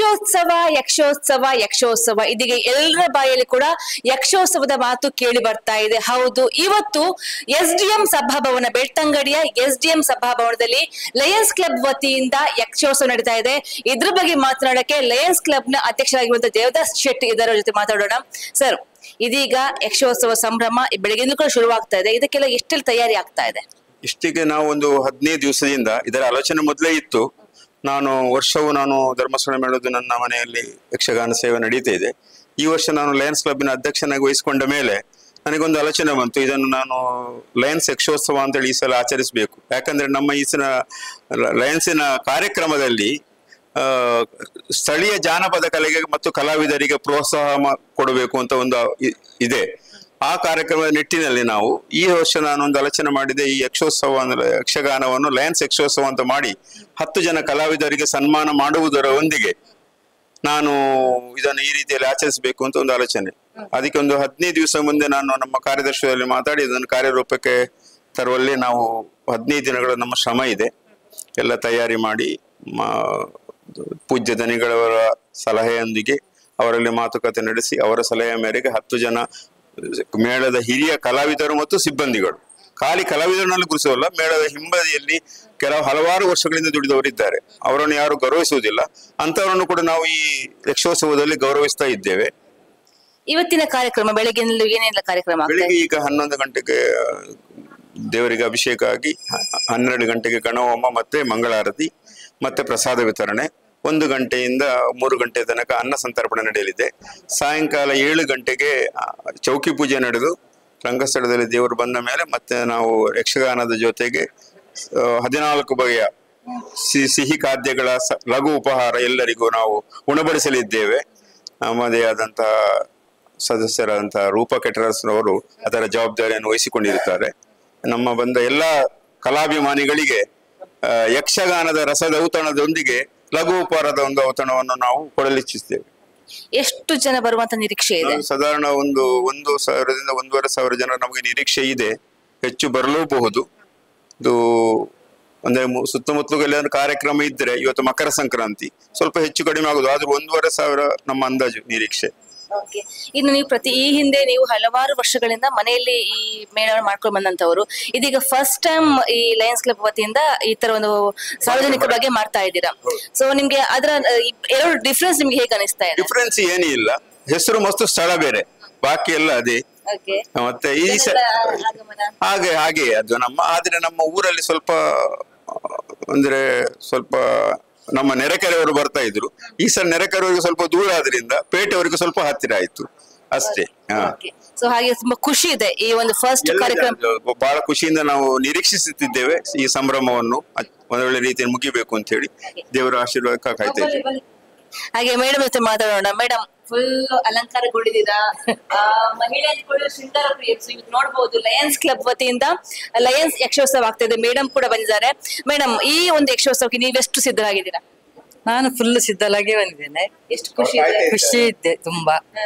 ಯಕ್ಷೋತ್ಸವ ಯಕ್ಷೋತ್ಸವ ಯಕ್ಷೋತ್ಸವ ಇದೀಗ ಎಲ್ಲರ ಬಾಯಲ್ಲಿ ಕೂಡ ಯಕ್ಷೋತ್ಸವದ ಮಾತು ಕೇಳಿ ಬರ್ತಾ ಇದೆ. ಹೌದು, ಇವತ್ತು SDM ಸಭಾಭವನ ಬೆಳ್ತಂಗಡಿಯ SDM ಸಭಾಭವನದಲ್ಲಿ ಲಯನ್ಸ್ ಕ್ಲಬ್ ವತಿಯಿಂದ ಯಕ್ಷೋತ್ಸವ ನಡೀತಾ ಇದೆ. ಇದ್ರ ಬಗ್ಗೆ ಮಾತನಾಡಕ್ಕೆ ಲಯನ್ಸ್ ಕ್ಲಬ್ ನ ಅಧ್ಯಕ್ಷರಾಗಿರುವಂತಹ ದೇವದಾಸ್ ಶೆಟ್ಟಿ ಇದರ ಜೊತೆ ಮಾತಾಡೋಣ. ಸರ್, ಇದೀಗ ಯಕ್ಷೋತ್ಸವ ಸಂಭ್ರಮ ಬೆಳಗಿಂದ ಕೂಡ ಶುರುವಾಗ್ತಾ ಇದೆ. ಇದಕ್ಕೆಲ್ಲ ಎಷ್ಟೆಲ್ಲ ತಯಾರಿ ಆಗ್ತಾ ಇದೆ? ಇಷ್ಟಿಗೆ ನಾವು ಒಂದು 15 ದಿವಸದಿಂದ ಇದರ ಆಲೋಚನೆ ಮೊದಲೇ ಇತ್ತು. ವರ್ಷವೂ ನಾನು ಧರ್ಮಸ್ಥಳ ಮೇಳೋದು ನನ್ನ ಮನೆಯಲ್ಲಿ ಯಕ್ಷಗಾನ ಸೇವೆ ನಡೀತಾ ಇದೆ. ಈ ವರ್ಷ ನಾನು ಲಯನ್ಸ್ ಕ್ಲಬ್ಬಿನ ಅಧ್ಯಕ್ಷನಾಗಿ ವಹಿಸಿಕೊಂಡ ಮೇಲೆ ನನಗೊಂದು ಆಲೋಚನೆ ಬಂತು, ಇದನ್ನು ನಾನು ಲಯನ್ಸ್ ಯಕ್ಷೋತ್ಸವ ಅಂತೇಳಿ ಈ ಸಲ ಆಚರಿಸಬೇಕು. ಯಾಕಂದ್ರೆ ನಮ್ಮ ಈ ಸಲ ಲಯನ್ಸಿನ ಕಾರ್ಯಕ್ರಮದಲ್ಲಿ ಸ್ಥಳೀಯ ಜಾನಪದ ಕಲೆಗೆ ಮತ್ತು ಕಲಾವಿದರಿಗೆ ಪ್ರೋತ್ಸಾಹ ಕೊಡಬೇಕು ಅಂತ ಒಂದು ಇದೆ. ಆ ಕಾರ್ಯಕ್ರಮದ ನಿಟ್ಟಿನಲ್ಲಿ ನಾವು ಈ ವರ್ಷ ನಾನೊಂದು ಆಲೋಚನೆ ಮಾಡಿದೆ, ಈ ಯಕ್ಷೋತ್ಸವ ಅಂದ್ರೆ ಯಕ್ಷಗಾನವನ್ನು ಲಯನ್ಸ್ ಯಕ್ಷೋತ್ಸವ ಅಂತ ಮಾಡಿ 10 ಜನ ಕಲಾವಿದರಿಗೆ ಸನ್ಮಾನ ಮಾಡುವುದರ ಒಂದಿಗೆ ನಾನು ಇದನ್ನು ಈ ರೀತಿಯಲ್ಲಿ ಆಚರಿಸಬೇಕು ಅಂತ ಒಂದು ಆಲೋಚನೆ. ಅದಕ್ಕೆ ಒಂದು 15 ದಿವಸ ಮುಂದೆ ನಾನು ನಮ್ಮ ಕಾರ್ಯದರ್ಶಿಯಲ್ಲಿ ಮಾತಾಡಿ ಇದನ್ನು ಕಾರ್ಯರೂಪಕ್ಕೆ ತರುವಲ್ಲಿ ನಾವು 15 ದಿನಗಳ ನಮ್ಮ ಶ್ರಮ ಇದೆ. ಎಲ್ಲ ತಯಾರಿ ಮಾಡಿ ಪೂಜ್ಯ ದನಿಗಳವರ ಸಲಹೆಯೊಂದಿಗೆ ಅವರಲ್ಲಿ ಮಾತುಕತೆ ನಡೆಸಿ ಅವರ ಸಲಹೆಯ ಮೇರೆಗೆ 10 ಜನ ಮೇಳದ ಹಿರಿಯ ಕಲಾವಿದರು ಮತ್ತು ಸಿಬ್ಬಂದಿಗಳು, ಖಾಲಿ ಕಲಾವಿದರನ್ನು ಗುರುಸೋಲ್ಲ, ಮೇಳದ ಹಿಂಬದಿಯಲ್ಲಿ ಹಲವಾರು ವರ್ಷಗಳಿಂದ ದುಡಿದವರಿದ್ದಾರೆ, ಅವರನ್ನು ಯಾರು ಗೌರವಿಸುವುದಿಲ್ಲ. ಅಂತವರನ್ನು ಕೂಡ ನಾವು ಈ ಯಕ್ಷೋತ್ಸವದಲ್ಲಿ ಗೌರವಿಸ್ತಾ ಇದ್ದೇವೆ. ಇವತ್ತಿನ ಕಾರ್ಯಕ್ರಮ ಬೆಳಗ್ಗೆ ಏನೆಲ್ಲ ಕಾರ್ಯಕ್ರಮ? ಬೆಳಿಗ್ಗೆ ಈಗ 11 ಗಂಟೆಗೆ ದೇವರಿಗೆ ಅಭಿಷೇಕ ಆಗಿ 12 ಗಂಟೆಗೆ ಗಣಹೋಮ ಮತ್ತೆ ಮಂಗಳಾರತಿ ಮತ್ತೆ ಪ್ರಸಾದ ವಿತರಣೆ, 1 ಗಂಟೆಯಿಂದ 3 ಗಂಟೆ ತನಕ ಅನ್ನ ಸಂತರ್ಪಣೆ ನಡೆಯಲಿದೆ. ಸಾಯಂಕಾಲ 7 ಗಂಟೆಗೆ ಚೌಕಿ ಪೂಜೆ ನಡೆದು ರಂಗಸ್ಥಳದಲ್ಲಿ ದೇವರು ಬಂದ ಮೇಲೆ ಮತ್ತೆ ನಾವು ಯಕ್ಷಗಾನದ ಜೊತೆಗೆ 14 ಬಗೆಯ ಸಿಹಿ ಖಾದ್ಯಗಳ ಲಘು ಉಪಹಾರ ಎಲ್ಲರಿಗೂ ನಾವು ಉಣಬಡಿಸಲಿದ್ದೇವೆ. ನಮ್ಮದೇ ಆದಂತಹ ಸದಸ್ಯರಾದಂತಹ ರೂಪ ಕೆಟರರ್ಸ್ನವರು ಅದರ ಜವಾಬ್ದಾರಿಯನ್ನು ವಹಿಸಿಕೊಂಡಿರುತ್ತಾರೆ. ನಮ್ಮ ಬಂದ ಎಲ್ಲ ಕಲಾಭಿಮಾನಿಗಳಿಗೆ ಯಕ್ಷಗಾನದ ರಸದ ಔತಣದೊಂದಿಗೆ ಲಘು ಉಪಹಾರದ ಒಂದು ಔತಣವನ್ನು ನಾವು ಕೊಡಲಿಚ್ಛಿಸ್ತೇವೆ. ಎಷ್ಟು ಜನ ಬರುವಂತ ನಿರೀಕ್ಷೆ ಇದೆ? ಸಾಧಾರಣ 1,000 ದಿಂದ 1,500 ಜನ ನಮಗೆ ನಿರೀಕ್ಷೆ ಇದೆ. ಹೆಚ್ಚು ಬರಲೂಬಹುದು. ಇದು ಅಂದ್ರೆ ಸುತ್ತಮುತ್ತಲು ಎಲ್ಲಾದ್ರೂ ಕಾರ್ಯಕ್ರಮ ಇದ್ರೆ, ಇವತ್ತು ಮಕರ ಸಂಕ್ರಾಂತಿ, ಸ್ವಲ್ಪ ಹೆಚ್ಚು ಕಡಿಮೆ ಆಗುದು, ಆದ್ರೂ 1,500 ನಮ್ಮ ಅಂದಾಜು ನಿರೀಕ್ಷೆ. ಇನ್ನು ನೀವು ಈ ಹಿಂದೆ ನೀವು ಹಲವಾರು ವರ್ಷಗಳಿಂದ ಮನೆಯಲ್ಲಿ ಈ ಮೇಳವನ್ನು ಮಾಡ್ಕೊಂಡು ಬಂದಂತವರು, ಇದೀಗ ಫಸ್ಟ್ ಟೈಮ್ ಈ ಲಯನ್ಸ್ ಕ್ಲಬ್ ವತಿಯಿಂದ ಈ ತರ ಒಂದು ಸಾರ್ವಜನಿಕ ಬಗ್ಗೆ ಮಾಡ್ತಾ ಇದ್ದೀರಾ. ಸೊ ನಿಮ್ಗೆ ಅದರ ಎರಡು ಡಿಫ್ರೆನ್ಸ್ ನಿಮ್ಗೆ ಹೇಗೆ ಅನಿಸ್ತಾ ಇದೆ? ಡಿಫ್ರೆನ್ಸ್ ಏನೂ ಇಲ್ಲ, ಹೆಸರು ಮತ್ತು ಸ್ಥಳ ಬೇರೆ, ಬಾಕಿ ಎಲ್ಲ ಅದೇ. ಮತ್ತೆ ಈ ಹಾಗೆ ಅದು ಆದ್ರೆ ನಮ್ಮ ಊರಲ್ಲಿ ಸ್ವಲ್ಪ ನಮ್ಮ ನೆರೆಕೆರೆಯವರು ಬರ್ತಾ ಇದ್ರು. ಈ ಸಲ ನೆರೆಕೆರೆಯವರಿಗೆ ಸ್ವಲ್ಪ ದೂರ ಆದ್ರಿಂದ ಪೇಟೆಯವರಿಗೆ ಸ್ವಲ್ಪ ಹತ್ತಿರ ಆಯ್ತು ಅಷ್ಟೇ. ಸೊ ಹಾಗೆ ತುಂಬಾ ಖುಷಿ ಇದೆ ಈ ಒಂದು ಫಸ್ಟ್ ಕಾರ್ಯಕ್ರಮ. ಬಹಳ ಖುಷಿಯಿಂದ ನಾವು ನಿರೀಕ್ಷಿಸುತ್ತಿದ್ದೇವೆ ಈ ಸಂಭ್ರಮವನ್ನು ಒಂದೊಳ್ಳೆ ರೀತಿಯಲ್ಲಿ ಮುಗಿಬೇಕು ಅಂತ ಹೇಳಿ ದೇವರ ಆಶೀರ್ವಾದ ಕಾಯ್ತಾ ಇದ್ದೇವೆ. ಹಾಗೆ ಮೇಡಮ್ ಜೊತೆ ಮಾತಾಡೋಣ. ಮೇಡಮ್, ಫುಲ್ ಅಲಂಕಾರಗೊಂಡಿದ್ದೀರಾ, ಮಹಿಳೆಯರು ಶೃಂಗಾರ ಪ್ರಿಯರು. ಇವತ್ತು ನೋಡಬಹುದು ಲಯನ್ಸ್ ಕ್ಲಬ್ ವತಿಯಿಂದ ಲಯನ್ಸ್ ಯಕ್ಷೋತ್ಸವ ಆಗ್ತಾ ಇದೆ. ಮೇಡಮ್ ಕೂಡ ಬಂದಿದ್ದಾರೆ. ಮೇಡಮ್, ಈ ಒಂದು ಯಕ್ಷೋತ್ಸವಕ್ಕೆ ನೀವೆಷ್ಟು ಸಿದ್ಧರಾಗಿದ್ದೀರಾ? ನಾನು ಫುಲ್ ಸಿದ್ಧಲಾಗಿ ಬಂದಿದ್ದೇನೆ. ಎಷ್ಟು ಖುಷಿ ಇದ್ದೆ ತುಂಬಾ.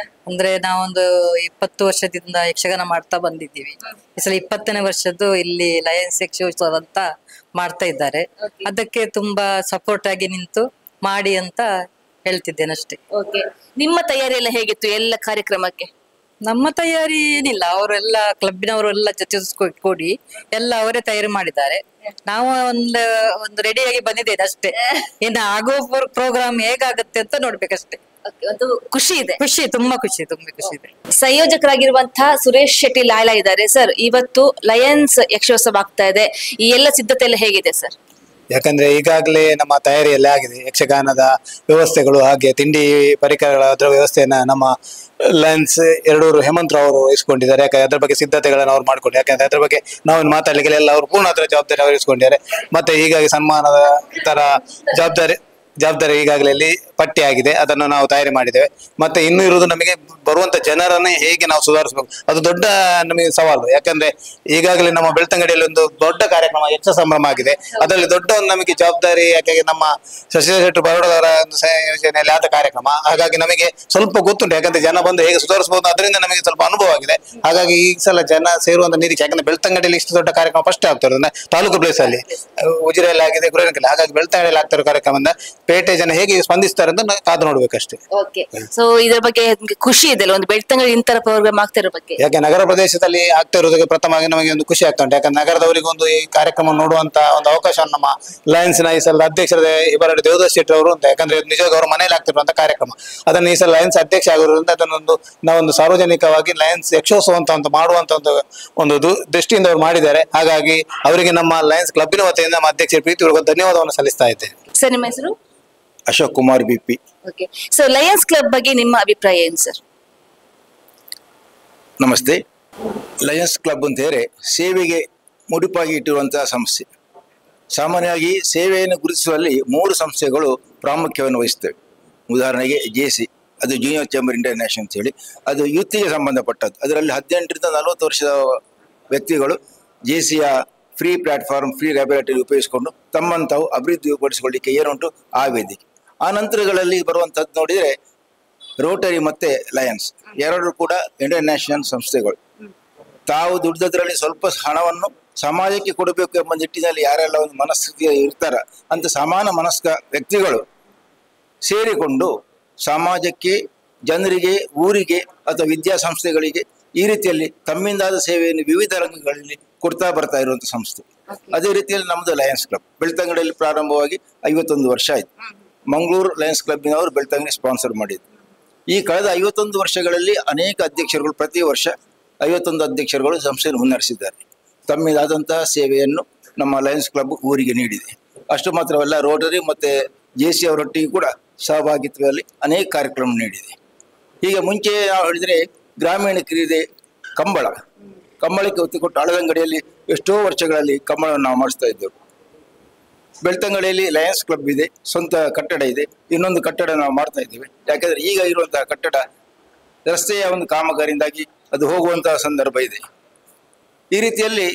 ಅಂದ್ರೆ ನಾವೊಂದು 20 ವರ್ಷದಿಂದ ಯಕ್ಷಗಾನ ಮಾಡ್ತಾ ಬಂದಿದ್ದೀವಿ. ಈ ಸಲ 20ನೇ ವರ್ಷದ್ದು ಇಲ್ಲಿ ಲಯನ್ಸ್ ಯಕ್ಷೋತ್ಸವ ಅಂತ ಮಾಡ್ತಾ ಇದ್ದಾರೆ. ಅದಕ್ಕೆ ತುಂಬಾ ಸಪೋರ್ಟ್ ಆಗಿ ನಿಂತು ಮಾಡಿ ಅಂತ ಹೇಳ್ತಿದ್ದೇನೆ ಅಷ್ಟೇ. ನಿಮ್ಮ ತಯಾರಿ ಎಲ್ಲ ಹೇಗಿತ್ತು ಎಲ್ಲ ಕಾರ್ಯಕ್ರಮಕ್ಕೆ? ನಮ್ಮ ತಯಾರಿ ಏನಿಲ್ಲ, ಅವರೆಲ್ಲ ಕ್ಲಬ್ಬಿನವರೆಲ್ಲ ಜೊತೆ ಕೂಡಿ ಎಲ್ಲ ಅವರೇ ತಯಾರಿ ಮಾಡಿದ್ದಾರೆ. ನಾವು ಒಂದು ರೆಡಿಯಾಗಿ ಬಂದಿದ್ದೇನೆ ಅಷ್ಟೇ. ಇನ್ನು ಆಗೋ ಪ್ರೋಗ್ರಾಮ್ ಹೇಗಾಗತ್ತೆ ಅಂತ ನೋಡ್ಬೇಕಷ್ಟೇ. ಖುಷಿ ಇದೆ, ತುಂಬಾ ಖುಷಿ ಇದೆ. ಸಂಯೋಜಕರಾಗಿರುವಂತಹ ಸುರೇಶ್ ಶೆಟ್ಟಿ ಲಾಯ್ಲಾ ಇದ್ದಾರೆ. ಸರ್, ಇವತ್ತು ಲಯನ್ಸ್ ಯಕ್ಷೋತ್ಸವ ಆಗ್ತಾ ಇದೆ, ಈ ಎಲ್ಲ ಸಿದ್ಧತೆ ಎಲ್ಲ ಹೇಗಿದೆ ಸರ್? ಯಾಕಂದ್ರೆ ಈಗಾಗಲೇ ನಮ್ಮ ತಯಾರಿ ಎಲ್ಲ ಆಗಿದೆ. ಯಕ್ಷಗಾನದ ವ್ಯವಸ್ಥೆಗಳು ಹಾಗೆ ತಿಂಡಿ ಪರಿಕರಗಳ ಅದರ ವ್ಯವಸ್ಥೆಯನ್ನ ನಮ್ಮ ಲಯನ್ಸ್ ಎರಡೂರು ಹೇಮಂತ್ ಅವರು ವಹಿಸ್ಕೊಂಡಿದ್ದಾರೆ. ಯಾಕಂದ್ರೆ ಅದ್ರ ಬಗ್ಗೆ ಸಿದ್ಧತೆಗಳನ್ನು ಅವ್ರು ಮಾಡ್ಕೊಂಡು, ಯಾಕಂದ್ರೆ ಅದ್ರ ಬಗ್ಗೆ ನಾವು ಮಾತಾಡ್ಲಿಕ್ಕೆ ಎಲ್ಲ ಅವರು ಪೂರ್ಣ ಅದರ ಜವಾಬ್ದಾರಿ ಅವರು ವಹಿಸ್ಕೊಂಡಿದ್ದಾರೆ. ಮತ್ತೆ ಹೀಗಾಗಿ ಸನ್ಮಾನದ ತರ ಜವಾಬ್ದಾರಿ ಈಗಾಗಲೇ ಇಲ್ಲಿ ಪಟ್ಟಿ ಆಗಿದೆ, ಅದನ್ನು ನಾವು ತಯಾರಿ ಮಾಡಿದ್ದೇವೆ. ಮತ್ತೆ ಇನ್ನು ಇರುವುದು ನಮಗೆ ಬರುವಂತ ಜನರನ್ನೇ ಹೇಗೆ ನಾವು ಸುಧಾರಿಸಬೇಕು, ಅದು ದೊಡ್ಡ ನಮಗೆ ಸವಾಲು. ಯಾಕಂದ್ರೆ ಈಗಾಗಲೇ ನಮ್ಮ ಬೆಳ್ತಂಗಡಿಯಲ್ಲಿ ಒಂದು ದೊಡ್ಡ ಕಾರ್ಯಕ್ರಮ ಯಕ್ಷ ಸಂಭ್ರಮ ಆಗಿದೆ. ಅದರಲ್ಲಿ ದೊಡ್ಡ ಒಂದು ನಮಗೆ ಜವಾಬ್ದಾರಿ, ಯಾಕೆ ನಮ್ಮ ಶಶಿ ಶೆಟ್ಟಿ ಬರೋಡದವರ ಒಂದು ಯೋಜನೆಯಲ್ಲಿ ಆದ ಕಾರ್ಯಕ್ರಮ. ಹಾಗಾಗಿ ನಮಗೆ ಸ್ವಲ್ಪ ಗೊತ್ತುಂಟು, ಯಾಕಂದ್ರೆ ಜನ ಬಂದು ಹೇಗೆ ಸುಧಾರಿಸಬಹುದು ಅದರಿಂದ ನಮಗೆ ಸ್ವಲ್ಪ ಅನುಭವ ಆಗಿದೆ. ಹಾಗಾಗಿ ಈ ಸಲ ಜನ ಸೇರುವಂತ ನಿರೀಕ್ಷೆ, ಯಾಕಂದ್ರೆ ಬೆಳ್ತಂಗಡಿಯಲ್ಲಿ ಇಷ್ಟು ದೊಡ್ಡ ಕಾರ್ಯಕ್ರಮ ಫಸ್ಟ್ ಆಗ್ತಿರೋದ್ರಿಂದ ತಾಲೂಕು ಪ್ಲೇಸ್ ಅಲ್ಲಿ ಉಜಿರೆಯಲ್ಲಿ ಆಗಿದೆ, ಗುರೇನಕಲ್, ಹಾಗಾಗಿ ಬೆಳ್ತಂಗಡಿಯಲ್ಲಿ ಆಗ್ತಿರೋ ಕಾರ್ಯಕ್ರಮದಿಂದ ಪೇಟೆ ಜನ ಹೇಗೆ ಸ್ಪಂದಿಸ್ತಾರೆ ಅಂತ ಕಾದು ನೋಡ್ಬೇಕಷ್ಟೇ. ಸೊ ಇದ್ರ ಬಗ್ಗೆ ಖುಷಿ ಇದೆ ಒಂದು ಬೆಳ್ತಂಗಡಿ ಇಂತರ ಪ್ರೋಗ್ರಾಮ್ ಆಗ್ತಾ ಇರೋ ಬಗ್ಗೆ. ಯಾಕೆ ನಗರ ಪ್ರದೇಶದಲ್ಲಿ ಆಗ್ತಾ ಇರೋದಕ್ಕೆ ಪ್ರಥಮವಾಗಿ ನಮಗೆ ಒಂದು ಖುಷಿ ಆಗ್ತಾ ಉಂಟು. ಯಾಕಂದ್ರೆ ನಗರದವರಿಗೆ ಒಂದು ಈ ಕಾರ್ಯಕ್ರಮ ನೋಡುವಂತ ಒಂದು ಅವಕಾಶ ನಮ್ಮ ಲಯನ್ಸ್ ನ ಈ ಸಲ ಅಧ್ಯಕ್ಷರಾದ ಇಬರಡಿ ದೇವದಾಸ್ ಶೆಟ್ಟಿ ಅವರು ಅಂತ. ಯಾಕಂದ್ರೆ ನಿಜವಾಗಿ ಅವರು ಮನೆಯಲ್ಲಿ ಆಗ್ತಿರುವಂತ ಕಾರ್ಯಕ್ರಮ, ಅದನ್ನು ಈ ಸಲ ಲಯನ್ಸ್ ಅಧ್ಯಕ್ಷ ಆಗಿರೋದ್ರಿಂದ ಅದನ್ನೊಂದು ನಾವೊಂದು ಸಾರ್ವಜನಿಕವಾಗಿ ಲಯನ್ಸ್ ಯಕ್ಷೋತ್ಸವ ಅಂತ ಮಾಡುವಂತ ಒಂದು ದೃಷ್ಟಿಯಿಂದ ಅವರು ಮಾಡಿದ್ದಾರೆ. ಹಾಗಾಗಿ ಅವರಿಗೆ ನಮ್ಮ ಲಯನ್ಸ್ ಕ್ಲಬ್ಬಿನ ವತಿಯಿಂದ ನಮ್ಮ ಅಧ್ಯಕ್ಷರ ಪ್ರೀತಿಪೂರ್ವಕ ಧನ್ಯವಾದವನ್ನು ಸಲ್ಲಿಸ್ತಾ ಇದ್ದೇನೆ. ಸರ್, ನಿಮ್ಮ ಹೆಸರು? Ashok Kumar BP. Okay, so Lions club ಬಗ್ಗೆ ನಿಮ್ಮ ಅಭಿಪ್ರಾಯ ಏನು ಸರ್? ನಮಸ್ತೆ. ಲಯನ್ಸ್ ಕ್ಲಬ್ ಅಂತ ಹೇಳಿ ಸೇವೆಗೆ ಮುಡಿಪಾಗಿ ಇಟ್ಟಿರುವಂತಹ ಸಂಸ್ಥೆ. ಸಾಮಾನ್ಯವಾಗಿ ಸೇವೆಯನ್ನು ಗುರುತಿಸುವಲ್ಲಿ 3 ಸಂಸ್ಥೆಗಳು ಪ್ರಾಮುಖ್ಯವನ್ನು ವಹಿಸ್ತವೆ. ಉದಾಹರಣೆಗೆ JC, ಅದು ಜೂನಿಯರ್ ಚೇಂಬರ್ ಇಂಟರ್ನ್ಯಾಷನಲ್ ಅಂತ ಹೇಳಿ, ಅದು ಯೂತ್ಗೆ ಸಂಬಂಧಪಟ್ಟದ್ದು. ಅದರಲ್ಲಿ 18ರಿಂದ 40 ವರ್ಷದ ವ್ಯಕ್ತಿಗಳು JCಯ ಫ್ರೀ ಪ್ಲಾಟ್ಫಾರ್ಮ್, ಫ್ರೀ ಲ್ಯಾಬೊರೇಟರಿ ಉಪಯೋಗಿಸಿಕೊಂಡು ತಮ್ಮನ್ನು ತಾವು ಅಭಿವೃದ್ಧಿಪಡಿಸಿಕೊಳ್ಳಿಕ್ಕೆ ಏನುಂಟು ಆ ವೇದಿಕೆ. ಆ ನಂತರಗಳಲ್ಲಿ ಬರುವಂಥದ್ದು ನೋಡಿದರೆ ರೋಟರಿ ಮತ್ತೆ ಲಯನ್ಸ್ ಎರಡೂ ಕೂಡ ಇಂಟರ್ನ್ಯಾಷನಲ್ ಸಂಸ್ಥೆಗಳು. ತಾವು ದುಡ್ದದ್ರಲ್ಲಿ ಸ್ವಲ್ಪ ಹಣವನ್ನು ಸಮಾಜಕ್ಕೆ ಕೊಡಬೇಕು ಎಂಬ ನಿಟ್ಟಿನಲ್ಲಿ ಯಾರೆಲ್ಲ ಒಂದು ಮನಸ್ಥಿತಿ ಇರ್ತಾರ ಅಂತ ಸಮಾನ ಮನಸ್ಕ ವ್ಯಕ್ತಿಗಳು ಸೇರಿಕೊಂಡು ಸಮಾಜಕ್ಕೆ, ಜನರಿಗೆ, ಊರಿಗೆ ಅಥವಾ ವಿದ್ಯಾಸಂಸ್ಥೆಗಳಿಗೆ ಈ ರೀತಿಯಲ್ಲಿ ತಮ್ಮಿಂದಾದ ಸೇವೆಯನ್ನು ವಿವಿಧ ರಂಗಗಳಲ್ಲಿ ಕೊಡ್ತಾ ಬರ್ತಾ ಇರುವಂತ ಸಂಸ್ಥೆ. ಅದೇ ರೀತಿಯಲ್ಲಿ ನಮ್ದು ಲಯನ್ಸ್ ಕ್ಲಬ್ ಬೆಳ್ತಂಗಡಿಯಲ್ಲಿ ಪ್ರಾರಂಭವಾಗಿ 51 ವರ್ಷ ಆಯ್ತು. ಮಂಗಳೂರು ಲಯನ್ಸ್ ಕ್ಲಬ್ಬಿನವರು ಬೆಳ್ತಂಗಡಿ ಸ್ಪಾನ್ಸರ್ ಮಾಡಿದ್ರು. ಈ ಕಳೆದ 51 ವರ್ಷಗಳಲ್ಲಿ ಅನೇಕ ಅಧ್ಯಕ್ಷರುಗಳು, ಪ್ರತಿ ವರ್ಷ 51 ಅಧ್ಯಕ್ಷರುಗಳು ಸಂಸ್ಥೆಯನ್ನು ಮುನ್ನಡೆಸಿದ್ದಾರೆ. ತಮ್ಮಿದಾದಂತಹ ಸೇವೆಯನ್ನು ನಮ್ಮ ಲಯನ್ಸ್ ಕ್ಲಬ್ ಊರಿಗೆ ನೀಡಿದೆ. ಅಷ್ಟು ಮಾತ್ರವಲ್ಲ, ರೋಟರಿ ಮತ್ತೆ JC ಅವರೊಟ್ಟಿಗೆ ಕೂಡ ಸಹಭಾಗಿತ್ವದಲ್ಲಿ ಅನೇಕ ಕಾರ್ಯಕ್ರಮ ನೀಡಿದೆ. ಈಗ ಮುಂಚೆ ನಾವು ಹೇಳಿದರೆ ಗ್ರಾಮೀಣ ಕ್ರೀಡೆ ಕಂಬಳಕ್ಕೆ ಒತ್ತು ಕೊಟ್ಟು ಹಳದಂಗಡಿಯಲ್ಲಿ ಎಷ್ಟೋ ವರ್ಷಗಳಲ್ಲಿ ಕಂಬಳವನ್ನು ನಾವು ಮಾಡಿಸ್ತಾ ಇದ್ದೆವು. ಬೆಳ್ತಂಗಡಿಯಲ್ಲಿ ಲಯನ್ಸ್ ಕ್ಲಬ್ ಇದೆ, ಸ್ವಂತ ಕಟ್ಟಡ ಇದೆ, ಇನ್ನೊಂದು ಕಟ್ಟಡ ನಾವು ಮಾಡ್ತಾ ಇದ್ದೇವೆ. ಯಾಕಂದ್ರೆ ಈಗ ಇರುವಂತಹ ಕಟ್ಟಡ ರಸ್ತೆಯ ಒಂದು ಕಾಮಗಾರಿಯಿಂದಾಗಿ ಅದು ಹೋಗುವಂತಹ ಸಂದರ್ಭ ಇದೆ. ಈ ರೀತಿಯಲ್ಲಿ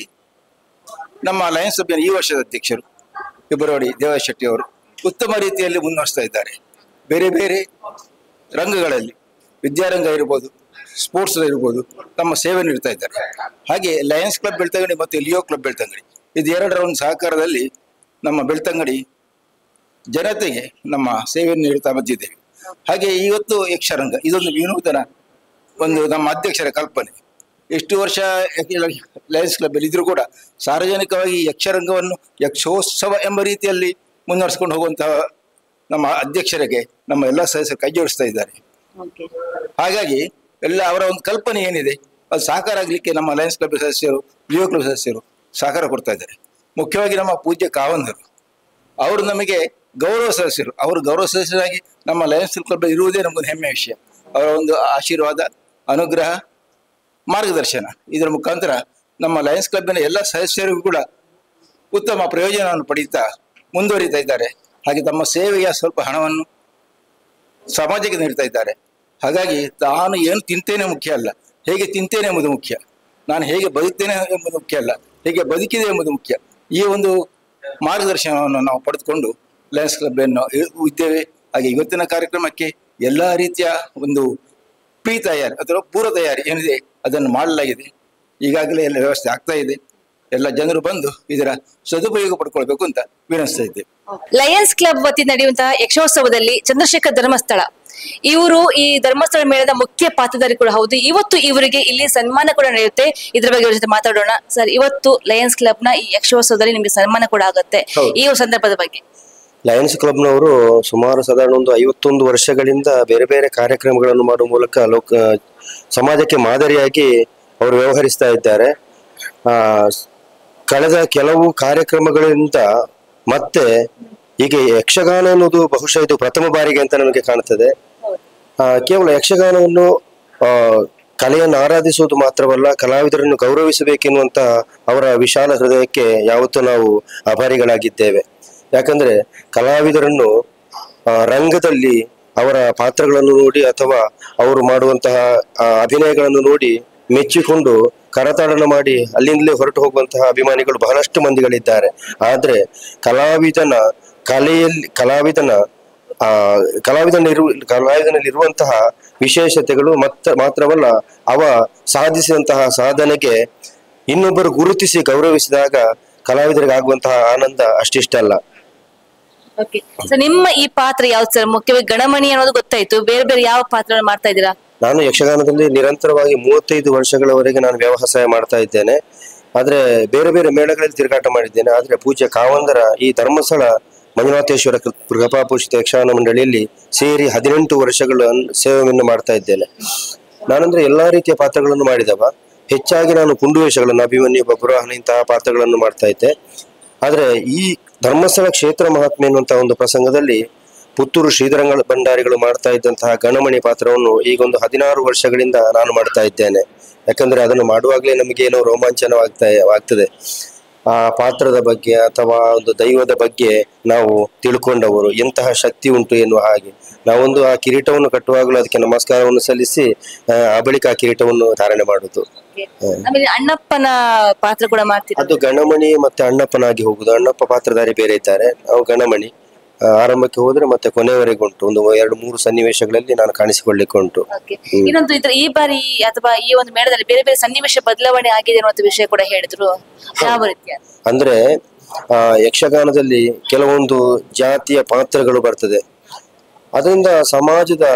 ನಮ್ಮ ಲಯನ್ಸ್ ಕ್ಲಬ್ಬಿನ ಈ ವರ್ಷದ ಅಧ್ಯಕ್ಷರು ಇಬರಡಿ ದೇವದಾಸ್ ಶೆಟ್ಟಿ ಅವರು ಉತ್ತಮ ರೀತಿಯಲ್ಲಿ ಮುನ್ನಡೆಸ್ತಾ ಇದ್ದಾರೆ. ಬೇರೆ ಬೇರೆ ರಂಗಗಳಲ್ಲಿ ವಿದ್ಯಾರಂಗ ಇರ್ಬೋದು, ಸ್ಪೋರ್ಟ್ಸ್ ಇರ್ಬೋದು, ತಮ್ಮ ಸೇವೆ ನೀಡ್ತಾ ಇದ್ದಾರೆ. ಹಾಗೆ ಲಯನ್ಸ್ ಕ್ಲಬ್ ಬೆಳ್ತಂಗಡಿ ಮತ್ತು ಲಿಯೋ ಕ್ಲಬ್ ಬೆಳ್ತಂಗಡಿ ಇದು ಎರಡರ ಒಂದು ಸಹಕಾರದಲ್ಲಿ ನಮ್ಮ ಬೆಳ್ತಂಗಡಿ ಜನತೆಗೆ ನಮ್ಮ ಸೇವೆಯನ್ನು ನೀಡುತ್ತಾ ಬಂದಿದ್ದೇವೆ. ಹಾಗೆ ಇವತ್ತು ಯಕ್ಷರಂಗ ಇದೊಂದು ವಿನೂತನ ಒಂದು ನಮ್ಮ ಅಧ್ಯಕ್ಷರ ಕಲ್ಪನೆ. ಎಷ್ಟು ವರ್ಷ ಲಯನ್ಸ್ ಕ್ಲಬ್ ಅಲ್ಲಿ ಇದ್ರೂ ಕೂಡ ಸಾರ್ವಜನಿಕವಾಗಿ ಯಕ್ಷರಂಗವನ್ನು ಯಕ್ಷೋತ್ಸವ ಎಂಬ ರೀತಿಯಲ್ಲಿ ಮುನ್ನಡೆಸ್ಕೊಂಡು ಹೋಗುವಂತಹ ನಮ್ಮ ಅಧ್ಯಕ್ಷರಿಗೆ ನಮ್ಮ ಎಲ್ಲ ಸದಸ್ಯರು ಕೈ ಜೋಡಿಸ್ತಾ ಇದ್ದಾರೆ. ಹಾಗಾಗಿ ಎಲ್ಲ ಅವರ ಒಂದು ಕಲ್ಪನೆ ಏನಿದೆ ಅದು ಸಾಕಾರ ಆಗಲಿಕ್ಕೆ ನಮ್ಮ ಲಯನ್ಸ್ ಕ್ಲಬ್ ಸದಸ್ಯರು, ಲಿಯೋ ಕ್ಲಬ್ ಸದಸ್ಯರು ಸಹಕಾರ ಕೊಡ್ತಾ ಇದ್ದಾರೆ. ಮುಖ್ಯವಾಗಿ ನಮ್ಮ ಪೂಜ್ಯ ಕಾವಂದರು ಅವರು ನಮಗೆ ಗೌರವ ಸದಸ್ಯರು. ಅವರು ಗೌರವ ಸದಸ್ಯರಾಗಿ ನಮ್ಮ ಲಯನ್ಸ್ ಕ್ಲಬ್ ಇರುವುದೇ ನಮಗೊಂದು ಹೆಮ್ಮೆಯ ವಿಷಯ. ಅವರ ಒಂದು ಆಶೀರ್ವಾದ, ಅನುಗ್ರಹ, ಮಾರ್ಗದರ್ಶನ ಇದರ ಮುಖಾಂತರ ನಮ್ಮ ಲಯನ್ಸ್ ಕ್ಲಬ್ಬಿನ ಎಲ್ಲ ಸದಸ್ಯರಿಗೂ ಕೂಡ ಉತ್ತಮ ಪ್ರಯೋಜನವನ್ನು ಪಡೆಯುತ್ತಾ ಮುಂದುವರಿತಾ ಇದ್ದಾರೆ. ಹಾಗೆ ತಮ್ಮ ಸೇವೆಯ ಸ್ವಲ್ಪ ಹಣವನ್ನು ಸಮಾಜಕ್ಕೆ ನೀಡ್ತಾ ಇದ್ದಾರೆ. ಹಾಗಾಗಿ ತಾನು ಏನು ತಿಂತೇನೆ ಮುಖ್ಯ ಅಲ್ಲ, ಹೇಗೆ ತಿಂತೇನೆ ಎಂಬುದು ಮುಖ್ಯ. ನಾನು ಹೇಗೆ ಬದುಕ್ತೇನೆ ಎಂಬುದು ಮುಖ್ಯ ಅಲ್ಲ, ಹೇಗೆ ಬದುಕಿದೆ ಎಂಬುದು ಮುಖ್ಯ. ಈ ಒಂದು ಮಾರ್ಗದರ್ಶನವನ್ನು ನಾವು ಪಡೆದುಕೊಂಡು ಲಯನ್ಸ್ ಕ್ಲಬ್ ಅನ್ನು ಇದ್ದೇವೆ. ಹಾಗೆ ಇವತ್ತಿನ ಕಾರ್ಯಕ್ರಮಕ್ಕೆ ಎಲ್ಲ ರೀತಿಯ ಒಂದು ಪ್ರೀ ತಯಾರಿ ಅಥವಾ ಪೂರ್ವ ತಯಾರಿ ಏನಿದೆ ಅದನ್ನು ಮಾಡಲಾಗಿದೆ. ಈಗಾಗಲೇ ಎಲ್ಲ ವ್ಯವಸ್ಥೆ ಆಗ್ತಾ ಇದೆ. ಎಲ್ಲ ಜನರು ಬಂದು ಇದರ ಸದುಪಯೋಗ ಪಡ್ಕೊಳ್ಬೇಕು ಅಂತ ವಿನಂತಿಸ್ತಾ ಇದ್ದೇವೆ. ಲಯನ್ಸ್ ಕ್ಲಬ್ ವತಿ ನಡೆಯುವಂತಹ ಯಕ್ಷೋತ್ಸವದಲ್ಲಿ ಚಂದ್ರಶೇಖರ್ ಧರ್ಮಸ್ಥಳ ಇವರು ಈ ಧರ್ಮಸ್ಥಳ ಮೇಳದ ಮುಖ್ಯ ಪಾತ್ರಧಾರಿ ಕೂಡ ಹೌದು. ಇವತ್ತು ಇವರಿಗೆ ಇಲ್ಲಿ ಸನ್ಮಾನ ಕೂಡ ನಡೆಯುತ್ತೆ. ಇದ್ರ ಬಗ್ಗೆ ಅವ್ರ ಜೊತೆ ಮಾತಾಡೋಣ. ಸರ್, ಇವತ್ತು ಲಯನ್ಸ್ ಕ್ಲಬ್ ನ ಈ ಯಕ್ಷೋತ್ಸವದಲ್ಲಿ ನಿಮಗೆ ಸನ್ಮಾನ ಕೂಡ ಆಗುತ್ತೆ. ಈ ಸಂದರ್ಭದ ಬಗ್ಗೆ ಲಯನ್ಸ್ ಕ್ಲಬ್ನವರು ಸುಮಾರು ಸಾಧಾರಣ ಒಂದು 51 ವರ್ಷಗಳಿಂದ ಬೇರೆ ಬೇರೆ ಕಾರ್ಯಕ್ರಮಗಳನ್ನು ಮಾಡುವ ಮೂಲಕ ಸಮಾಜಕ್ಕೆ ಮಾದರಿಯಾಗಿ ಅವರು ವ್ಯವಹರಿಸ್ತಾ ಇದ್ದಾರೆ. ಕಳೆದ ಕೆಲವು ಕಾರ್ಯಕ್ರಮಗಳಿಂದ ಮತ್ತೆ ಈಗ ಯಕ್ಷಗಾನ ಅನ್ನೋದು ಬಹುಶಃ ಇದು ಪ್ರಥಮ ಬಾರಿಗೆ ಅಂತ ನನಗೆ ಕಾಣುತ್ತದೆ. ಕೇವಲ ಯಕ್ಷಗಾನವನ್ನು ಕಲೆಯನ್ನು ಆರಾಧಿಸುವುದು ಮಾತ್ರವಲ್ಲ, ಕಲಾವಿದರನ್ನು ಗೌರವಿಸಬೇಕೆನ್ನುವಂತ ಅವರ ವಿಶಾಲ ಹೃದಯಕ್ಕೆ ಯಾವತ್ತೂ ನಾವು ಆಭಾರಿಗಳಾಗಿದ್ದೇವೆ. ಯಾಕಂದ್ರೆ ಕಲಾವಿದರನ್ನು ರಂಗದಲ್ಲಿ ಅವರ ಪಾತ್ರಗಳನ್ನು ನೋಡಿ ಅಥವಾ ಅವರು ಮಾಡುವಂತಹ ಅಭಿನಯಗಳನ್ನು ನೋಡಿ ಮೆಚ್ಚಿಕೊಂಡು ಕರತಾಡನ ಮಾಡಿ ಅಲ್ಲಿಂದಲೇ ಹೊರಟು ಹೋಗುವಂತಹ ಅಭಿಮಾನಿಗಳು ಬಹಳಷ್ಟು ಮಂದಿಗಳಿದ್ದಾರೆ. ಆದ್ರೆ ಕಲಾವಿದನ ಕಲೆಯಲ್ಲಿ ಕಲಾವಿದನಲ್ಲಿರುವಂತಹ ವಿಶೇಷತೆಗಳು ಮಾತ್ರವಲ್ಲ, ಅವ ಸಾಧಿಸಿದಂತಹ ಸಾಧನೆಗೆ ಇನ್ನೊಬ್ಬರು ಗುರುತಿಸಿ ಗೌರವಿಸಿದಾಗ ಕಲಾವಿದರಿಗೆ ಆಗುವಂತಹ ಆನಂದ ಅಷ್ಟಿಷ್ಟಲ್ಲ. ನಿಮ್ಮ ಈ ಪಾತ್ರ ಯಾವ್ದು ಸರ್? ಮುಖ್ಯವಾಗಿ ಗಣಮಣಿ ಅನ್ನೋದು ಗೊತ್ತಾಯ್ತು, ಬೇರೆ ಬೇರೆ ಯಾವ ಪಾತ್ರ ಮಾಡ್ತಾ ಇದ್ದೀರಾ? ನಾನು ಯಕ್ಷಗಾನದಲ್ಲಿ ನಿರಂತರವಾಗಿ 35 ವರ್ಷಗಳವರೆಗೆ ನಾನು ವ್ಯವಸಾಯ ಮಾಡ್ತಾ ಇದ್ದೇನೆ. ಆದ್ರೆ ಬೇರೆ ಬೇರೆ ಮೇಳಗಳಲ್ಲಿ ತಿರುಗಾಟ ಮಾಡಿದ್ದೇನೆ. ಆದ್ರೆ ಪೂಜ್ಯ ಕಾವಂದರ ಈ ಧರ್ಮಸ್ಥಳ ಮಂಜುನಾಥೇಶ್ವರ ಕೃಪಾಪೋಷಿತ ಯಕ್ಷಗಾನ ಮಂಡಳಿಯಲ್ಲಿ ಸೇರಿ 18 ವರ್ಷಗಳ ಸೇವೆಯನ್ನು ಮಾಡ್ತಾ ಇದ್ದೇನೆ. ನಾನಂದ್ರೆ ಎಲ್ಲಾ ರೀತಿಯ ಪಾತ್ರಗಳನ್ನು ಮಾಡಿದವ. ಹೆಚ್ಚಾಗಿ ನಾನು ಕುಂಡುವೇಷಗಳನ್ನು, ಅಭಿಮನ್ಯು, ಬಬ್ರುವಾಹನ ಇಂತಹ ಪಾತ್ರಗಳನ್ನು ಮಾಡ್ತಾ ಇದ್ದೆ. ಆದ್ರೆ ಈ ಧರ್ಮಸ್ಥಳ ಕ್ಷೇತ್ರ ಮಹಾತ್ಮೆ ಎನ್ನುವಂತಹ ಒಂದು ಪ್ರಸಂಗದಲ್ಲಿ ಪುತ್ತೂರು ಶ್ರೀಧರ ಭಂಡಾರಿಗಳು ಮಾಡ್ತಾ ಇದ್ದಂತಹ ಗಣಮಣಿ ಪಾತ್ರವನ್ನು ಈಗ ಒಂದು 16 ವರ್ಷಗಳಿಂದ ನಾನು ಮಾಡ್ತಾ ಇದ್ದೇನೆ. ಯಾಕಂದ್ರೆ ಅದನ್ನು ಮಾಡುವಾಗಲೇ ನಮಗೆ ಏನೋ ರೋಮಾಂಚನವಾಗ್ತದೆ. ಆ ಪಾತ್ರದ ಬಗ್ಗೆ ಅಥವಾ ಒಂದು ದೈವದ ಬಗ್ಗೆ ನಾವು ತಿಳ್ಕೊಂಡವರು, ಎಂತಹ ಶಕ್ತಿ ಉಂಟು ಎನ್ನುವ ಹಾಗೆ. ನಾವೊಂದು ಆ ಕಿರೀಟವನ್ನು ಕಟ್ಟುವಾಗಲೂ ಅದಕ್ಕೆ ನಮಸ್ಕಾರವನ್ನು ಸಲ್ಲಿಸಿ ಆ ಬಳಿಕ ಆ ಕಿರೀಟವನ್ನು ಧಾರಣೆ ಮಾಡುದು. ಅಣ್ಣಪ್ಪನ ಪಾತ್ರ ಕೂಡ ಮಾಡ್ತೀವಿ. ಅದು ಗಣಮಣಿ ಮತ್ತೆ ಅಣ್ಣಪ್ಪನಾಗಿ ಹೋಗುದು. ಅಣ್ಣಪ್ಪ ಪಾತ್ರಧಾರಿ ಬೇರೆ ಇದ್ದಾರೆ, ನಾವು ಗಣಮಣಿ. ಆರಂಭಕ್ಕೆ ಹೋದ್ರೆ ಮತ್ತೆ ಕೊನೆಯವರೆಗೆ ಉಂಟು. ಒಂದು 2-3 ಸನ್ನಿವೇಶಗಳಲ್ಲಿ ನಾನು ಕಾಣಿಸಿಕೊಳ್ಳಿಕ್ಕೆ ಉಂಟು. ಇನ್ನೊಂದು ಈ ಬಾರಿ ಅಥವಾ ಈ ಒಂದು ಮೇಳದಲ್ಲಿ ಬೇರೆ ಬೇರೆ ಸನ್ನಿವೇಶ ಬದಲಾವಣೆ ಆಗಿದೆ ಅನ್ನುವಂತ ವಿಷಯ ಕೂಡ ಹೇಳಿದ್ರು. ಯಾವ ರೀತಿಯ ಅಂದ್ರೆ ಯಕ್ಷಗಾನದಲ್ಲಿ ಕೆಲವೊಂದು ಜಾತಿಯ ಪಾತ್ರಗಳು ಬರ್ತದೆ. ಅದರಿಂದ ಸಮಾಜದ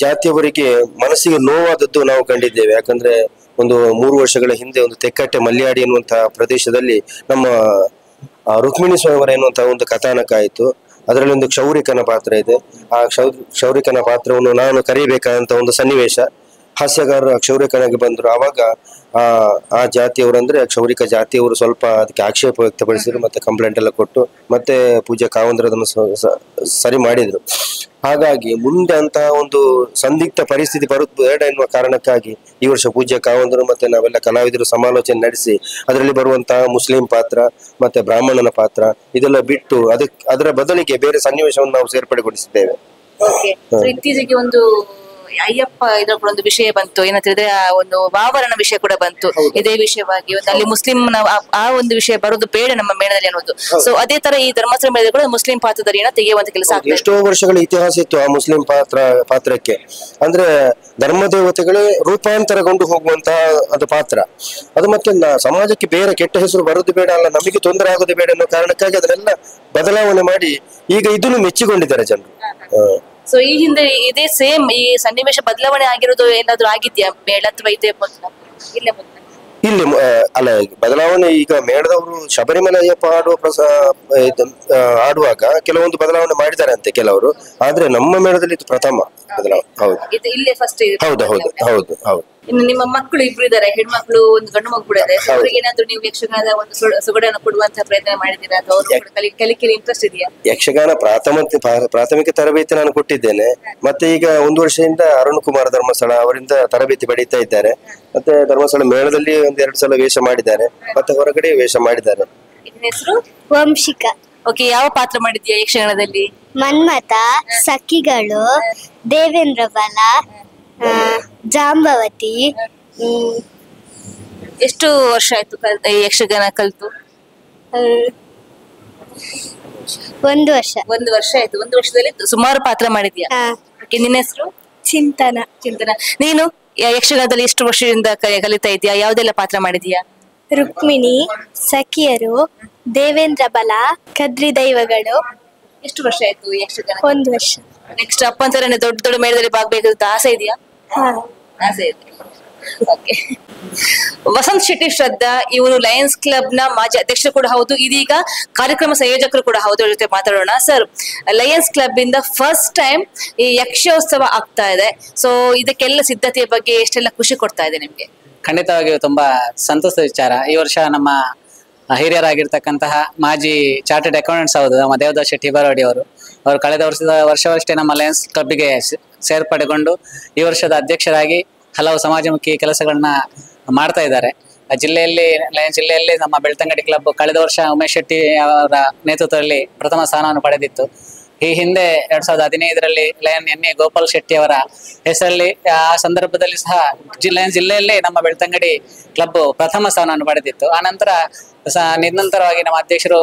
ಜಾತಿಯವರಿಗೆ ಮನಸ್ಸಿಗೆ ನೋವಾದದ್ದು ನಾವು ಕಂಡಿದ್ದೇವೆ. ಯಾಕಂದ್ರೆ ಒಂದು 3 ವರ್ಷಗಳ ಹಿಂದೆ ಒಂದು ತೆಕ್ಕಟ್ಟೆ ಮಲ್ಯಾಡಿ ಎನ್ನುವಂತಹ ಪ್ರದೇಶದಲ್ಲಿ ನಮ್ಮ ರುಕ್ಮಿಣಿ ಸ್ವಯಂವರ ಎನ್ನುವಂತಹ ಒಂದು ಕಥಾನಕ ಆಯಿತು. ಅದರಲ್ಲಿ ಒಂದು ಕ್ಷೌರಿಕನ ಪಾತ್ರ ಇದೆ. ಆ ಕ್ಷೌರಿಕನ ಪಾತ್ರವನ್ನು ನಾನು ಕರೀಬೇಕಾದಂತ ಒಂದು ಸನ್ನಿವೇಶ. ಹಾಸ್ಯಗಾರರು ಕ್ಷೌರಿಕನಾಗಿ ಬಂದ್ರು. ಆವಾಗ ಆ ಜಾತಿಯವರು ಅಂದ್ರೆ ಕ್ಷೌರಿಕ ಜಾತಿಯವರು ಸ್ವಲ್ಪ ಅದಕ್ಕೆ ಆಕ್ಷೇಪ ವ್ಯಕ್ತಪಡಿಸಿದ್ರು, ಮತ್ತೆ ಕಂಪ್ಲೇಂಟ್ ಎಲ್ಲ ಕೊಟ್ಟು ಮತ್ತೆ ಪೂಜ್ಯ ಕಾವಂದ್ರ ಅದನ್ನು ಸರಿ ಮಾಡಿದ್ರು. ಹಾಗಾಗಿ ಮುಂದೆ ಅಂತಹ ಒಂದು ಸಂದಿಗ್ಧ ಪರಿಸ್ಥಿತಿ ಬರುವುದು ಬೇಡ ಎನ್ನುವ ಕಾರಣಕ್ಕಾಗಿ ಈ ವರ್ಷ ಪೂಜ್ಯ ಕಾವಂದರು ಮತ್ತೆ ನಾವೆಲ್ಲ ಕಲಾವಿದರು ಸಮಾಲೋಚನೆ ನಡೆಸಿ ಅದರಲ್ಲಿ ಬರುವಂತಹ ಮುಸ್ಲಿಂ ಪಾತ್ರ ಮತ್ತೆ ಬ್ರಾಹ್ಮಣನ ಪಾತ್ರ ಇದೆಲ್ಲ ಬಿಟ್ಟು ಅದರ ಬದಲಿಗೆ ಬೇರೆ ಸನ್ನಿವೇಶವನ್ನು ನಾವು ಸೇರ್ಪಡೆಗೊಳಿಸಿದ್ದೇವೆ. ಇತ್ತೀಚೆಗೆ ಒಂದು ಅಯ್ಯಪ್ಪ ಇದರ ಒಂದು ವಿಷಯ ಬಂತು, ಏನಂತ ಹೇಳಿದ್ರೆ ಆ ಒಂದು ವಾವರಣ ವಿಷಯ ಕೂಡ ಬಂತು. ಇದೇ ವಿಷಯವಾಗಿ ಅಲ್ಲಿ ಮುಸ್ಲಿಂ ಆ ಒಂದು ವಿಷಯ ಬರೋದು ಬೇಡ ನಮ್ಮ ಮೇಳದಲ್ಲಿ ಅನ್ನೋದು. ಸೊ ಅದೇ ತರ ಈ ಧರ್ಮಸ್ಥಳ ಮೇಳದಲ್ಲಿ ಕೂಡ ಮುಸ್ಲಿಂ ಪಾತ್ರಧಾರಿಯನ್ನ ತೆಗೆಯುವಂತ ಕೆಲಸ ಆಗ್ತದೆ. ಎಷ್ಟೋ ವರ್ಷಗಳ ಇತಿಹಾಸ ಇತ್ತು ಆ ಮುಸ್ಲಿಂ ಪಾತ್ರಕ್ಕೆ. ಅಂದ್ರೆ ಧರ್ಮ ದೇವತೆಗಳೇ ರೂಪಾಂತರಗೊಂಡು ಹೋಗುವಂತಹ ಅದು ಪಾತ್ರ. ಅದು ಮತ್ತೆ ಸಮಾಜಕ್ಕೆ ಬೇರೆ ಕೆಟ್ಟ ಹೆಸರು ಬರೋದು ಬೇಡ, ಅಲ್ಲ ನಮಗೆ ತೊಂದರೆ ಆಗೋದು ಬೇಡ ಅನ್ನೋ ಕಾರಣಕ್ಕಾಗಿ ಅದನ್ನೆಲ್ಲ ಬದಲಾವಣೆ ಮಾಡಿ ಈಗ ಇದನ್ನು ಮೆಚ್ಚಿಕೊಂಡಿದ್ದಾರೆ ಜನರು. ಸೊ ಈ ಹಿಂದೆ ಇದೇ ಸೇಮ್ ಈ ಸನ್ನಿವೇಶ ಬದಲಾವಣೆ ಆಗಿರೋದು ಏನಾದ್ರು ಆಗಿದ್ಯಾ ಮೇಳ ಅಥವಾ ಇದೇ ಇಲ್ಲಿ ಅಲ್ಲ ಬದಲಾವಣೆ? ಈಗ ಮೇಳದವರು ಶಬರಿಮಲೆ ಅಯ್ಯಪ್ಪ ಆಡುವಾಗ ಕೆಲವೊಂದು ಬದಲಾವಣೆ ಮಾಡಿದ್ದಾರೆ ಅಂತೆ ಕೆಲವರು. ಆದ್ರೆ ನಮ್ಮ ಮೇಳದಲ್ಲಿ ಇದು ಪ್ರಥಮ ಬದಲಾವಣೆ. ಹೌದು, ಇಲ್ಲೇ ಫಸ್ಟ್. ಹೌದು. ಇನ್ನು ನಿಮ್ಮ ಮಕ್ಕಳು ಇಬ್ರು ಇದ್ದಾರೆ, ಹೆಣ್ಮಕ್ಳು, ಒಂದು ಗಂಡು ಮಗು ಕೂಡ ಇದೆ. ಅವ್ರಿಗೆ ಏನಾದ್ರು ನೀವು ಯಕ್ಷಗಾನದ ಒಂದು ಸೊಗಡನ್ನು ಕೊಡುವಂತ ಪ್ರಯತ್ನ ಮಾಡಿದ್ದೀರಾ ಅಥವಾ ಅವರು ಕಲಿಕೆ ಇಂಟ್ರೆಸ್ಟ್ ಇದೆಯಾ? ಯಕ್ಷಗಾನ ಪ್ರಾಥಮಿಕ ತರಬೇತಿ ನಾನು ಕೊಟ್ಟಿದ್ದೇನೆ. ಮತ್ತೆ ಈಗ 1 ವರ್ಷದಿಂದ ಅರುಣ್ ಕುಮಾರ್ ಧರ್ಮಸ್ಥಳ ಅವರಿಂದ ತರಬೇತಿ ಪಡೀತಾ ಇದ್ದಾರೆ. ಮತ್ತೆ ಧರ್ಮಸ್ಥಳ ಮೇಳದಲ್ಲಿ 1-2 ಸಲ ವೇಷ ಮಾಡಿದ್ದಾರೆ, ಮತ್ತೆ ಹೊರಗಡೆ ವೇಷ ಮಾಡಿದ್ದಾರೆ. ಹೆಸರು ವಂಶಿಕಾ. ಓಕೆ, ಯಾವ ಪಾತ್ರ ಮಾಡಿದ್ಯಾ ಯಕ್ಷಗಾನದಲ್ಲಿ? ಮನ್ಮಥ, ಸಖಿಗಳು, ದೇವೇಂದ್ರ ಬಲ, ಜಾಂಬವತಿ. ಎಷ್ಟು ವರ್ಷ ಆಯ್ತು ಯಕ್ಷಗಾನ ಕಲ್ತು? 1 ವರ್ಷ. 1 ವರ್ಷ ಆಯ್ತು. 1 ವರ್ಷದಲ್ಲಿ ಸುಮಾರು ಪಾತ್ರ ಮಾಡಿದ್ಯಾ? ನಿನ್ನ ಹೆಸರು? ಚಿಂತನ. ನೀನು ಯಕ್ಷಗಾನದಲ್ಲಿ ಎಷ್ಟು ವರ್ಷದಿಂದ ಕಲಿತಾ ಇದೀಯಾ? ಯಾವ್ದೆಲ್ಲ ಪಾತ್ರ ಮಾಡಿದ್ಯಾ? ರುಕ್ಮಿಣಿ, ಸಖಿಯರು, ದೇವೇಂದ್ರ ಬಲ, ಕದ್ರಿ ದೈವಗಳು. ಎಷ್ಟು ವರ್ಷ ಆಯ್ತು ಯಕ್ಷಗಾನ? 1 ವರ್ಷ. ನೆಕ್ಸ್ಟ್ ಅಪ್ಪಂತರನೇ ದೊಡ್ಡ ದೊಡ್ಡ ಮೇಳದಲ್ಲಿ ಭಾಗಬೇಕಾದ ಆಸೆ ಇದೆಯಾ? ಆಸೆ ಇದೆ. ಓಕೆ. ವಸಂತ್ ಶೆಟ್ಟಿ ಶ್ರದ್ಧಾ ಇವರು ಲಯನ್ಸ್ ಕ್ಲಬ್ ನ ಮಾಜಿ ಅಧ್ಯಕ್ಷರು ಕೂಡ ಹೌದು, ಇದೀಗ ಕಾರ್ಯಕ್ರಮ ಸಂಯೋಜಕರು ಕೂಡ ಹೌದು. ಅವ್ರ ಜೊತೆ ಮಾತಾಡೋಣ. ಸರ್, ಲಯನ್ಸ್ ಕ್ಲಬ್ ಇಂದ ಫಸ್ಟ್ ಟೈಮ್ ಈ ಯಕ್ಷೋತ್ಸವ ಆಗ್ತಾ ಇದೆ. ಸೊ ಇದಕ್ಕೆಲ್ಲ ಸಿದ್ಧತೆಯ ಬಗ್ಗೆ ಎಷ್ಟೆಲ್ಲ ಖುಷಿ ಕೊಡ್ತಾ ಇದೆ ನಿಮ್ಗೆ? ಖಂಡಿತವಾಗಿಯೂ ತುಂಬಾ ಸಂತೋಷದ ವಿಚಾರ. ಈ ವರ್ಷ ನಮ್ಮ ಹಿರಿಯರಾಗಿರ್ತಕ್ಕಂತಹ ಮಾಜಿ ಚಾರ್ಟೆಡ್ ಅಕೌಂಟೆಂಟ್ಸ್ ಹೌದು ನಮ್ಮ ದೇವದಾಸ್ ಶೆಟ್ಟಿ ಬರವಡಿ ಅವರು ಕಳೆದ ವರ್ಷವಷ್ಟೇ ನಮ್ಮ ಲಯನ್ಸ್ ಕ್ಲಬ್ಗೆ ಸೇರ್ಪಡೆಗೊಂಡು ಈ ವರ್ಷದ ಅಧ್ಯಕ್ಷರಾಗಿ ಹಲವು ಸಮಾಜಮುಖಿ ಕೆಲಸಗಳನ್ನ ಮಾಡ್ತಾ ಇದ್ದಾರೆ. ಲಯನ್ಸ್ ಜಿಲ್ಲೆಯಲ್ಲಿ ನಮ್ಮ ಬೆಳ್ತಂಗಡಿ ಕ್ಲಬ್ ಕಳೆದ ವರ್ಷ ಉಮೇಶ್ ಶೆಟ್ಟಿ ಅವರ ನೇತೃತ್ವದಲ್ಲಿ ಪ್ರಥಮ ಸ್ಥಾನವನ್ನು ಪಡೆದಿತ್ತು. ಈ ಹಿಂದೆ 2015ರಲ್ಲಿ Lion N A Gopal Shetty ಅವರ ಹೆಸರಲ್ಲಿ ಆ ಸಂದರ್ಭದಲ್ಲಿ ಸಹ ಲಯನ್ ಜಿಲ್ಲೆಯಲ್ಲೇ ನಮ್ಮ ಬೆಳ್ತಂಗಡಿ ಕ್ಲಬ್ ಪ್ರಥಮ ಸ್ಥಾನವನ್ನು ಪಡೆದಿತ್ತು. ಆನಂತರ ನಿರಂತರವಾಗಿ ನಮ್ಮ ಅಧ್ಯಕ್ಷರು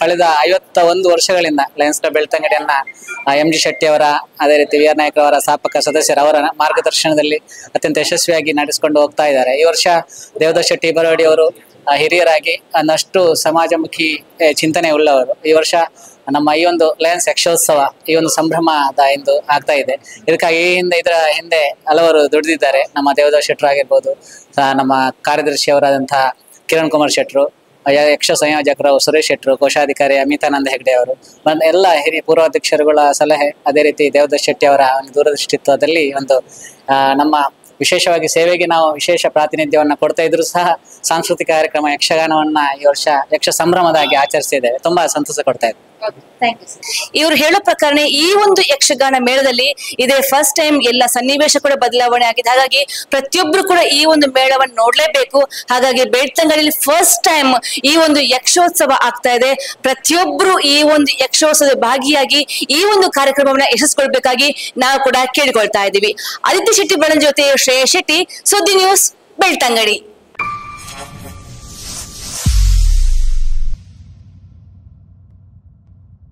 ಕಳೆದ 51 ವರ್ಷಗಳಿಂದ ಲಯನ್ಸ್ ಕ್ಲಬ್ ಬೆಳ್ತಂಗಡಿಯನ್ನ MG ಶೆಟ್ಟಿ ಅವರ, ಅದೇ ರೀತಿ ವಿ ಆರ್ ನಾಯ್ಕ ಅವರ ಸ್ಥಾಪಕ ಸದಸ್ಯರ ಅವರ ಮಾರ್ಗದರ್ಶನದಲ್ಲಿ ಅತ್ಯಂತ ಯಶಸ್ವಿಯಾಗಿ ನಡೆಸಿಕೊಂಡು ಹೋಗ್ತಾ ಇದ್ದಾರೆ. ಈ ವರ್ಷ ದೇವದಾಸ್ ಶೆಟ್ಟಿ ಬರವಡಿ ಅವರು ಹಿರಿಯರಾಗಿ ಒಂದಷ್ಟು ಸಮಾಜಮುಖಿ ಚಿಂತನೆ ಉಳ್ಳವರು. ಈ ವರ್ಷ ನಮ್ಮ ಈ ಒಂದು ಲಯನ್ಸ್ ಯಕ್ಷೋತ್ಸವ ಈ ಒಂದು ಸಂಭ್ರಮದ ಎಂದು ಆಗ್ತಾ ಇದೆ. ಇದಕ್ಕಾಗಿ ಇದರ ಹಿಂದೆ ಹಲವರು ದುಡಿದಿದ್ದಾರೆ. ನಮ್ಮ ದೇವದಾಸ್ ಶೆಟ್ಟರು ಆಗಿರ್ಬೋದು, ನಮ್ಮ ಕಾರ್ಯದರ್ಶಿಯವರಾದಂತಹ ಕಿರಣ್ ಕುಮಾರ್ ಶೆಟ್ಟರು, ಯಕ್ಷ ಸಂಯೋಜಕರು ಸುರೇಶ್ ಶೆಟ್ಟರು, ಕೋಶಾಧಿಕಾರಿ ಅಮಿತಾನಂದ ಹೆಗ್ಡೆ ಅವರು, ಎಲ್ಲ ಹಿರಿಯ ಪೂರ್ವಾಧ್ಯಕ್ಷರುಗಳ ಸಲಹೆ, ಅದೇ ರೀತಿ ದೇವದಾಸ್ ಶೆಟ್ಟಿ ಅವರ ಒಂದು ದೂರದೃಷ್ಟಿತ್ವದಲ್ಲಿ ಒಂದು ನಮ್ಮ ವಿಶೇಷವಾಗಿ ಸೇವೆಗೆ ನಾವು ವಿಶೇಷ ಪ್ರಾತಿನಿಧ್ಯವನ್ನ ಕೊಡ್ತಾ ಇದ್ರು ಸಹ ಸಾಂಸ್ಕೃತಿಕ ಕಾರ್ಯಕ್ರಮ ಯಕ್ಷಗಾನವನ್ನ ಈ ವರ್ಷ ಯಕ್ಷ ಸಂಭ್ರಮದಾಗಿ ಆಚರಿಸಿದ್ದೇವೆ. ತುಂಬಾ ಸಂತೋಷ ಕೊಡ್ತಾ ಇದೆ. ಇವ್ರು ಹೇಳೋ ಪ್ರಕಾರ ಈ ಒಂದು ಯಕ್ಷಗಾನ ಮೇಳದಲ್ಲಿ ಇದೇ ಫಸ್ಟ್ ಟೈಮ್ ಎಲ್ಲ ಸನ್ನಿವೇಶ ಕೂಡ ಬದಲಾವಣೆ ಆಗಿದೆ. ಹಾಗಾಗಿ ಪ್ರತಿಯೊಬ್ರು ಕೂಡ ಈ ಒಂದು ಮೇಳವನ್ನು ನೋಡ್ಲೇಬೇಕು. ಹಾಗಾಗಿ ಬೆಳ್ತಂಗಡಿಯಲ್ಲಿ ಫಸ್ಟ್ ಟೈಮ್ ಈ ಒಂದು ಯಕ್ಷೋತ್ಸವ ಆಗ್ತಾ ಇದೆ. ಪ್ರತಿಯೊಬ್ರು ಈ ಒಂದು ಯಕ್ಷೋತ್ಸವದ ಭಾಗಿಯಾಗಿ ಈ ಒಂದು ಕಾರ್ಯಕ್ರಮವನ್ನ ಯಶಸ್ಕೊಳ್ಬೇಕಾಗಿ ನಾವು ಕೂಡ ಕೇಳಿಕೊಳ್ತಾ ಇದ್ದೀವಿ. ಆದಿತ್ಯ ಶೆಟ್ಟಿ ಬಣನ್ ಜೊತೆ ಶ್ರೇಯಾ ಶೆಟ್ಟಿ, ಸುದ್ದಿ ನ್ಯೂಸ್, ಬೆಳ್ತಂಗಡಿ.